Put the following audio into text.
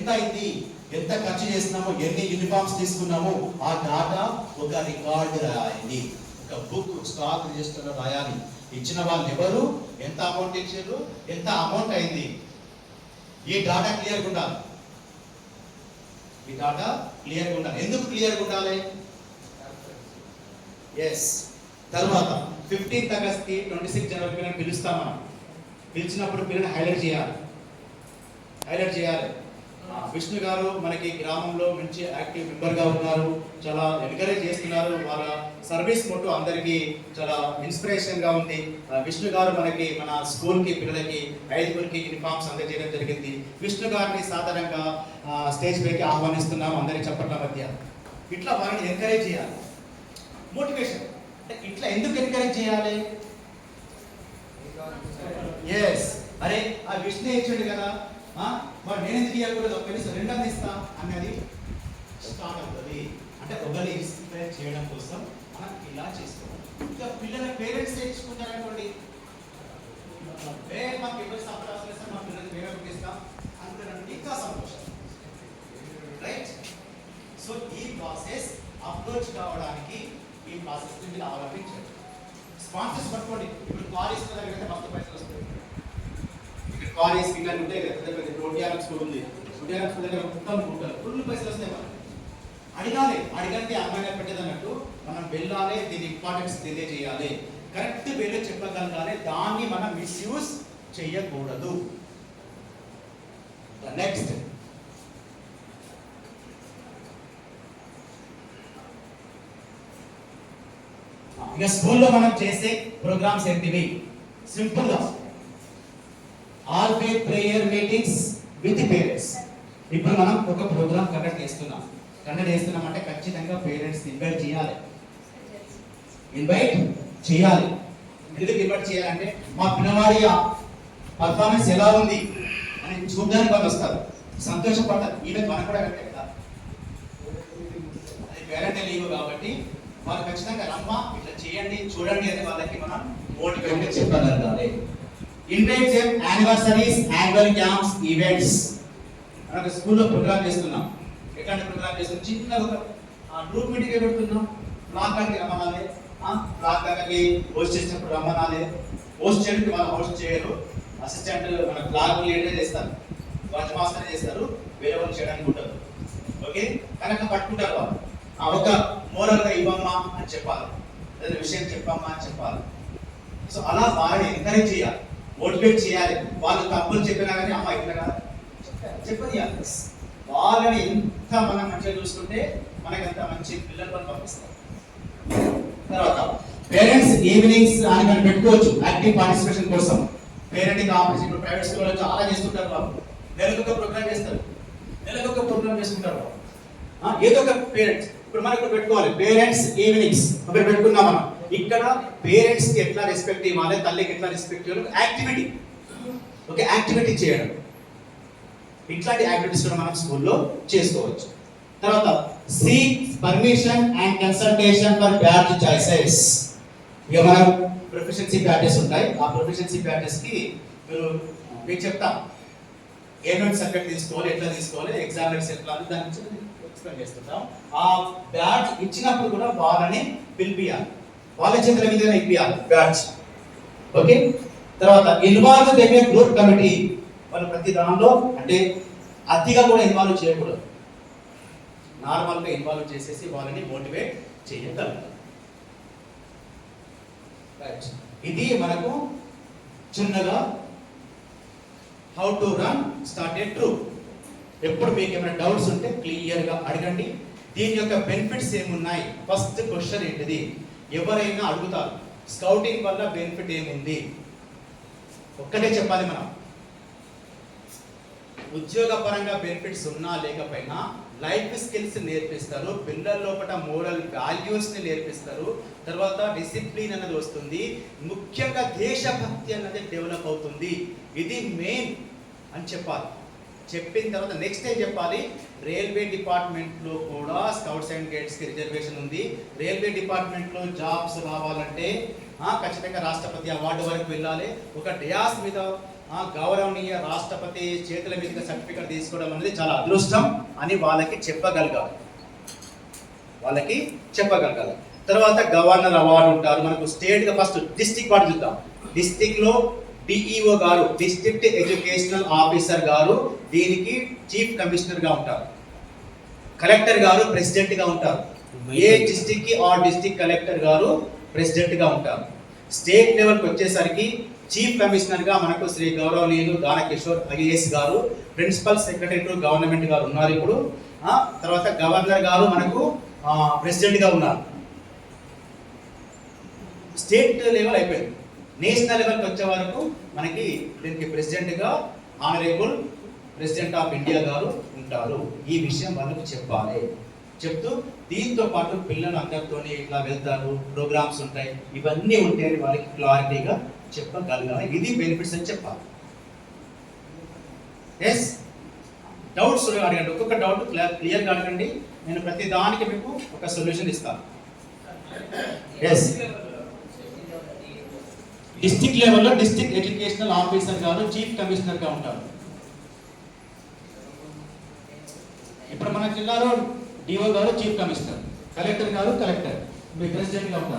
ఎంత అయింది, ఎంత ఖర్చు చేస్తున్నామో, ఎన్ని యూనిఫామ్స్ తీసుకున్నామో ఆ డాటా ఒక రికార్డు రాయాలి, ఒక బుక్ స్టాక్ రిజిస్టర్లో రాయాలి. ఇచ్చిన వాళ్ళు ఎవరు, ఎంత అమౌంట్ ఇచ్చారు, ఎంత అమౌంట్ అయింది, ఈ డాటా క్లియర్గా ఉండాలి. ఈ డాటా క్లియర్గా ఉండాలి. ఎందుకు క్లియర్గా ఉండాలి? ఎస్. తర్వాత 15th ఆగస్ట్కి 26 జనవరికి పిల్లలు పిలుస్తాం. మనం పిలిచినప్పుడు పిల్లలు హైలైట్ చేయాలి. విష్ణు గారు మనకి గ్రామంలో మంచి యాక్టివ్ మెంబర్గా ఉన్నారు, చాలా ఎంకరేజ్ చేస్తున్నారు. వాళ్ళ సర్వీస్ మోటో అందరికీ చాలా ఇన్స్పిరేషన్గా ఉంది. విష్ణు గారు మనకి మన స్కూల్కి పిల్లలకి 5గురికి యూనిఫామ్స్ అందజేయడం జరిగింది. విష్ణు గారిని సాధారణంగా స్టేజ్ పైకి ఆహ్వానిస్తున్నాం అందరి చప్పట్ల మధ్య. ఇట్లా వాళ్ళని ఎంకరేజ్ చేయాలి. మోటివేషన్ అంటే ఇట్లా ఎందుకు ఎంకరేజ్ చేయాలి? ఎస్, అరే ఆ విష్ణు ఇచ్చాడు కదా, మరి నేను ఎందుకు ఇవ్వకూడదు, కనీసం రెండోది ఇస్తా అన్నది స్టార్ట్ అవుతుంది. అంటే ఒకరిని ఇన్స్పైర్ చేయడం కోసం మనం ఇలా చేసుకోవాలి. ఇంకా పిల్లల పేరెంట్స్ తెచ్చుకుంటారనుకోండి, మాకు ఎవరు సంప్రదాయాలు ఇస్తాం, మా పిల్లలకి వేరే ఇస్తాం అనుకున్నాను, ఇంకా సంతోషం. రైట్. సో ఈ ప్రాసెస్ అప్రోచ్ కావడానికి ఈ ప్రాసెస్ మీరు అవలంబించండి. స్పాన్సర్స్ పట్టుకోండి. ఇప్పుడు కార్ ఇస్తున్న దగ్గర మొత్తం పైసలు వస్తాయి. ఇక్కడ కార్ వేసి పిల్లలు ఉంటాయి కదా, పెద్ద పెద్ద రోడ్యాలకు స్కూల్ ఉంది, రోడ్యాలకు స్కూల్ దగ్గర మొత్తం ఉంటారు, ఫుల్ పైసలు వస్తాయి. మనం అడిగంటే అమ్మాయిగా పెట్టేది అన్నట్టు మనం వెళ్ళాలి, దీని ఇంపార్టెన్స్ తెలియజేయాలి, కరెక్ట్ వేలో చెప్పగలగాలి, దాన్ని మనం మిస్యూజ్ చేయకూడదు. నెక్స్ట్ ఇక స్కూల్లో మనం చేసే ప్రోగ్రామ్స్ ఏంటివి? సింపుల్ గా all day prayer meetings with parents. ఇప్పుడు మనం ఒక ప్రోగ్రామ్ కండక్ట్ చేస్తున్నాం అంటే ఖచ్చితంగా పేరెంట్స్ ఇన్వైట్ చేయాలి. ఎందుకు ఇన్వైట్ చేయాలంటే మా పిల్లవాడి పర్ఫార్మెన్స్ ఎలా ఉంది అని చూడడానికి వాళ్ళు వస్తారు, సంతోషపడతారు. ఈవెన్ మనం కూడా వెళ్తే కదా, అది పేరెంట్ లీవ్ కాబట్టి వాళ్ళు ఖచ్చితంగా రమ్మా ఇట్లా చేయండి చూడండి అని వాళ్ళకి మనం మోటివేట్ చెప్పగలగాలి. Invite anniversaries, annual camps, events. మనకు స్కూల్లో ప్రోగ్రామ్ చేస్తున్నాం. ఎట్లాంటి ప్రోగ్రామ్ చేస్తున్నాం? చిన్న ఒక గ్రూప్ మీటింగ్ పెడుతున్నాం. ప్లాకార్డ్కి రమ్మనాలి, ప్లాకార్డ్కి హోస్ట్ చేసినప్పుడు రమ్మనాలి. హోస్ట్ చేయడానికి వాళ్ళు హోస్ట్ చేయరు, అసిస్టెంట్ మన ప్లాక్ లీడర్ చేస్తారు, వంట మాస్టర్ చేస్తారు, వేరే వాళ్ళు చేయడానికి ఉండదు. ఓకే, కనుక పట్టుకుంటారు వాళ్ళు. ఒక మోరల్గా ఇవ్వమ్మా అని చెప్పాలి, లేదా విషయం చెప్పమ్మా అని చెప్పాలి. సో అలా వాళ్ళని ఎంకరేజ్ చేయాలి, మోటివేట్ చేయాలి. వాళ్ళు తప్పులు చెప్పినా కానీ అమ్మ ఇట్లా చెప్పని వాళ్ళని ఎంత మనం మంచిగా చూసుకుంటే మనకి అంత మంచి పిల్లలు మనం పంపిస్తాం. తర్వాత పేరెంట్స్ ఈవినింగ్స్ అని మనం పెట్టుకోవచ్చు యాక్టివ్ పార్టిసిపేషన్ కోసం. పేరెంటింగ్ కాంపిటీషన్ ఇప్పుడు ప్రైవేట్ స్కూల్లో చాలా చేస్తుంటారు. వాళ్ళు నెలకొక ప్రోగ్రామ్ చేస్తారు, చేసుకుంటారు. ఏదో ఒక పేరెంట్స్ ఇప్పుడు మనం ఇక్కడ పెట్టుకోవాలి పేరెంట్స్ ఈవినింగ్స్ ఒకటి పెట్టుకున్నాం. మనం ఇక్కడ పేరెంట్స్ కి ఎట్లా రెస్పెక్ట్ ఇవ్వాలి, తల్లికి ఎట్లా రెస్పెక్ట్ ఇవ్వాలి, యాక్టివిటీ, ఓకే, యాక్టివిటీ చేయడం. ఇట్లాంటి యాక్టివిటీస్ కూడా మనం స్కూల్లో చేసుకోవచ్చు. తర్వాత seek permission and consultation for badge choices. ఇక మనం ప్రొఫెషన్సీ బ్యాడ్జెస్ ఉంటాయి. ఆ ప్రొఫెషన్సీ బ్యాడ్జెస్ కి మీకు చెప్తాం ఏమేమి సబ్జెక్ట్ తీసుకోవాలి, ఎట్లా తీసుకోవాలి, ఎగ్జామినర్స్ ఎట్లా అని దాని గురించి ఎక్స్ప్లెయిన్ చేస్తుంటాం. ఆ బ్యాడ్జ్ ఇచ్చినప్పుడు కూడా వాళ్ళని పిలిపియాలి, వాళ్ళ చేతుల మీద ఇప్పియాలి బ్యాడ్జ్. ఓకే. తర్వాత ఇన్వాల్వ్ దగ్గర గ్రూప్ కమిటీ. వాళ్ళు ప్రతి దానిలో అంటే అతిగా కూడా ఇన్వాల్వ్ చేయకూడదు, నార్మల్గా ఇన్వాల్వ్ చేసేసి వాళ్ళని మోటివేట్ చేయగలరు. ఇది మనకు చిన్నగా how to run started troop. ఎప్పుడు మీకు ఏమైనా డౌట్స్ ఉంటే క్లియర్గా అడగండి. దీని యొక్క బెనిఫిట్స్ ఏమున్నాయి? ఫస్ట్ క్వశ్చన్ ఏంటిది? ఎవరైనా అడుగుతారు స్కౌటింగ్ వల్ల బెనిఫిట్ ఏముంది? ఒక్కటే చెప్పాలి మనం. ఉద్యోగపరంగా బెనిఫిట్స్ ఉన్నా లేకపోయినా లైఫ్ స్కిల్స్ నేర్పిస్తారు, పిల్లల లోపల మోరల్ వాల్యూస్ని నేర్పిస్తారు, తర్వాత డిసిప్లిన్ అనేది వస్తుంది, ముఖ్యంగా దేశభక్తి అన్నది డెవలప్ అవుతుంది. ఇది మెయిన్ అని చెప్పాలి. చెప్పిన తర్వాత నెక్స్ట్ ఏం చెప్పాలి? రైల్వే డిపార్ట్మెంట్లో కూడా స్కౌట్స్ అండ్ గైడ్స్కి రిజర్వేషన్ ఉంది. రైల్వే డిపార్ట్మెంట్లో జాబ్స్ రావాలంటే ఖచ్చితంగా రాష్ట్రపతి అవార్డు వరకు వెళ్ళాలి. ఒక డయాస్ మీద గౌరవనీయ రాష్ట్రపతి చేతుల మీదుగా సర్టిఫికెట్ తీసుకోవడం అనేది చాలా అదృష్టం అని వాళ్ళకి చెప్పగలగాలి. తర్వాత గవర్నర్ అవార్డు ఉంటారు. మనకు స్టేట్గా ఫస్ట్ డిస్టిక్ వార్డు చూద్దాం. డిస్టిక్లో డిఈఓ గారు, డిస్ట్రిక్ట్ ఎడ్యుకేషనల్ ఆఫీసర్ గారు దీనికి చీఫ్ కమిషనర్గా ఉంటారు. కలెక్టర్ గారు ప్రెసిడెంట్గా ఉంటారు. ఏ డిస్టిక్కి ఆ డిస్టిక్ కలెక్టర్ గారు ప్రెసిడెంట్గా ఉంటారు. స్టేట్ లెవెల్కి వచ్చేసరికి చీఫ్ కమిషనర్గా మనకు శ్రీ గౌరవనీయులు దానకిషోర్ ఐఏఎస్ గారు, ప్రిన్సిపల్ సెక్రటరీ టు గవర్నమెంట్ గారు ఉన్నారు ఇప్పుడు. తర్వాత గవర్నర్ గారు మనకు ప్రెసిడెంట్గా ఉన్నారు. స్టేట్ లెవెల్ అయిపోయింది. నేషనల్ లెవెల్కి వచ్చే వరకు మనకి దీనికి ప్రెసిడెంట్గా ఆనరేబుల్ ప్రెసిడెంట్ ఆఫ్ ఇండియా గారు ఉంటారు. ఈ విషయం వాళ్ళకు చెప్పాలి. చెప్తూ దీంతో పాటు పిల్లలు అందరితో ఇట్లా వెళ్తారు, ప్రోగ్రామ్స్ ఉంటాయి, ఇవన్నీ ఉంటాయని వాళ్ళకి క్లారిటీగా చెప్పగలగాలి. ఇది బెనిఫిట్స్ అని చెప్పాలి. ఎస్, డౌట్స్ అడగండి. ఒక్కొక్క డౌట్ క్లియర్గా అడగండి. నేను ప్రతి దానికి మీకు ఒక సొల్యూషన్ ఇస్తాను. ఎస్, డిస్ట్రిక్ట్ లెవెల్లో డిస్ట్రిక్ట్ ఎడ్యుకేషనల్ ఆఫీసర్ గారు చీఫ్ కమిషనర్గా ఉంటారు. ఇప్పుడు మన జిల్లాలో డిఓ గారు చీఫ్ కమిషనర్, కలెక్టర్ గారు కలెక్టర్, మీ ప్రెసిడెంట్గా ఉంటారు.